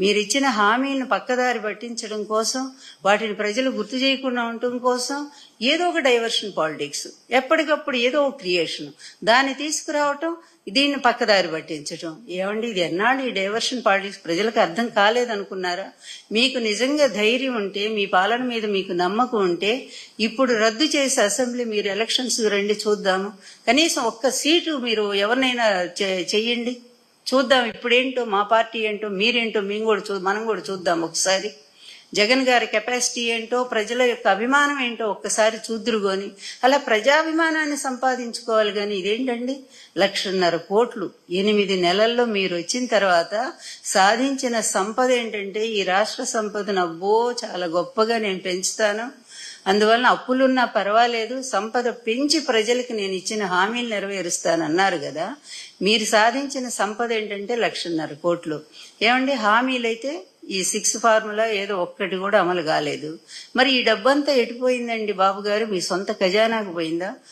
మీరిచ్చిన హామీలను పక్కదారి పట్టించడం కోసం, వాటిని ప్రజలు గుర్తు చేయకుండా ఉండటం కోసం ఏదో ఒక డైవర్షన్ పాలిటిక్స్, ఎప్పటికప్పుడు ఏదో ఒక క్రియేషన్, దాన్ని తీసుకురావటం, దీన్ని పక్కదారి పట్టించటం. ఏమండి, ఇది ఎన్నాళ్ళు ఈ డైవర్షన్ పాలిటిక్స్ ప్రజలకు అర్థం కాలేదనుకున్నారా? మీకు నిజంగా ధైర్యం ఉంటే, మీ పాలన మీద మీకు నమ్మకం ఉంటే, ఇప్పుడు రద్దు చేసి అసెంబ్లీ మీరు ఎలక్షన్స్ రండి చూద్దాము. కనీసం ఒక్క సీటు మీరు ఎవరినైనా చెయ్యండి చూద్దాం. ఇప్పుడేంటో మా పార్టీ ఏంటో, మీరేంటో మనం కూడా చూద్దాం ఒకసారి. జగన్ గారి కెపాసిటీ ఏంటో, ప్రజల యొక్క అభిమానం ఏంటో ఒక్కసారి చూద్దురుగోని అలా ప్రజాభిమానాన్ని సంపాదించుకోవాలి. కానీ ఇదేంటండి, 1,50,000 కోట్లు 8 నెలల్లో మీరు వచ్చిన తర్వాత సాధించిన సంపద ఏంటంటే, ఈ రాష్ట్ర సంపదను అబ్బో చాలా గొప్పగా నేను పెంచుతాను, అందువలన అప్పులున్నా పర్వాలేదు, సంపద పెంచి ప్రజలకు నేను ఇచ్చిన హామీలు నెరవేరుస్తానన్నారు కదా. మీరు సాధించిన సంపద ఏంటంటే 1,50,000 కోట్లు. ఏమండి, హామీలైతే ఈ 6 ఫార్ములా ఏదో ఒక్కటి కూడా అమలు కాలేదు. మరి ఈ డబ్బంతా ఎటుపోయిందండి బాబు గారు? మీ సొంత ఖజానాకు పోయిందా?